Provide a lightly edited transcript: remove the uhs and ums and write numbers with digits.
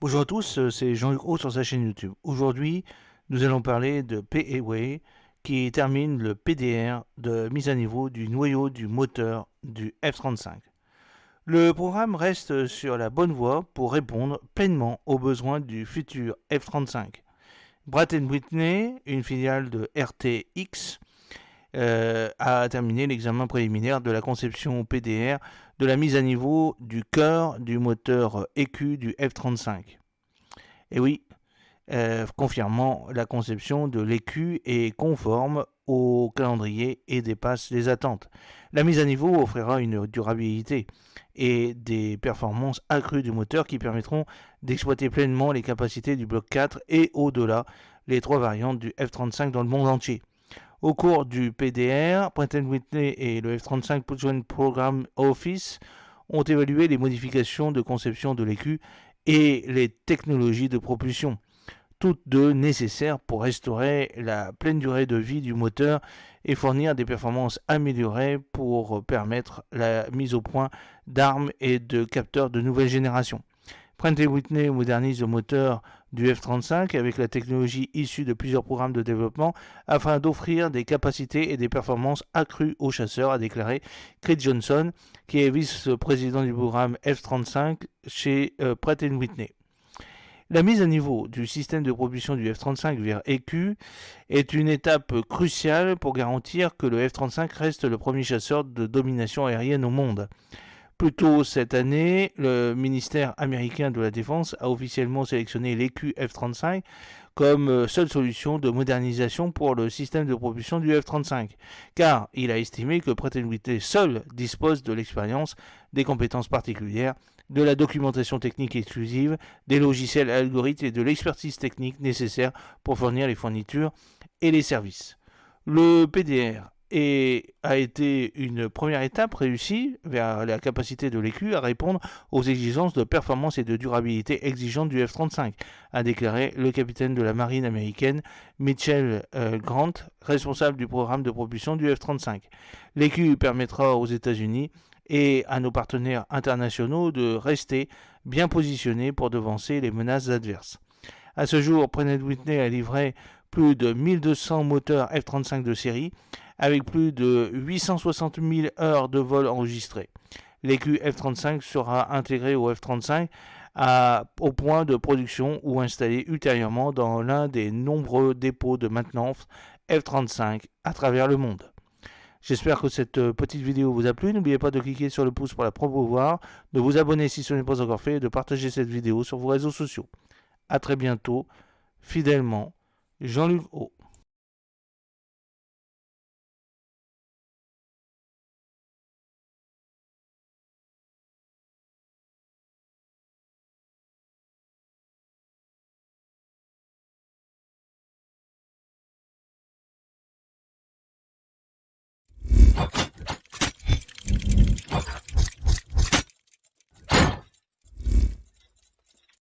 Bonjour à tous, c'est Jean-Luc Haut sur sa chaîne YouTube. Aujourd'hui, nous allons parler de PAway qui termine le PDR de mise à niveau du noyau du moteur du F-35. Le programme reste sur la bonne voie pour répondre pleinement aux besoins du futur F-35. Pratt Whitney, une filiale de RTX, a terminé l'examen préliminaire de la conception PDR de la mise à niveau du cœur du moteur EQ du F-35. Et oui, confirmant la conception de l'écu est conforme au calendrier et dépasse les attentes. La mise à niveau offrira une durabilité et des performances accrues du moteur qui permettront d'exploiter pleinement les capacités du bloc 4 et au-delà les trois variantes du F-35 dans le monde entier. Au cours du PDR, Pratt Whitney et le F-35 Joint Program Office ont évalué les modifications de conception de l'écu et les technologies de propulsion, toutes deux nécessaires pour restaurer la pleine durée de vie du moteur et fournir des performances améliorées pour permettre la mise au point d'armes et de capteurs de nouvelle génération. Pratt Whitney modernise le moteur du F-35 avec la technologie issue de plusieurs programmes de développement afin d'offrir des capacités et des performances accrues aux chasseurs, a déclaré Chris Johnson, qui est vice-président du programme F-35 chez Pratt Whitney. La mise à niveau du système de propulsion du F-35 vers EQ est une étape cruciale pour garantir que le F-35 reste le premier chasseur de domination aérienne au monde. Plus tôt cette année, le ministère américain de la Défense a officiellement sélectionné l'EQ F-35 comme seule solution de modernisation pour le système de propulsion du F-35, car il a estimé que Pratt & Whitney seul dispose de l'expérience, des compétences particulières, de la documentation technique exclusive, des logiciels algorithmes et de l'expertise technique nécessaire pour fournir les fournitures et les services. Le PDR a été une première étape réussie vers la capacité de l'écu à répondre aux exigences de performance et de durabilité exigeantes du F-35, a déclaré le capitaine de la marine américaine Mitchell Grant, responsable du programme de propulsion du F-35. L'écu permettra aux États-Unis et à nos partenaires internationaux de rester bien positionnés pour devancer les menaces adverses. À ce jour, Pratt & Whitney a livré plus de 1200 moteurs F-35 de série, avec plus de 860 000 heures de vol enregistrées. L'EQ F-35 sera intégré au F-35 au point de production ou installé ultérieurement dans l'un des nombreux dépôts de maintenance F-35 à travers le monde. J'espère que cette petite vidéo vous a plu. N'oubliez pas de cliquer sur le pouce pour la promouvoir, de vous abonner si ce n'est pas encore fait et de partager cette vidéo sur vos réseaux sociaux. A très bientôt, fidèlement, Jean-Luc O.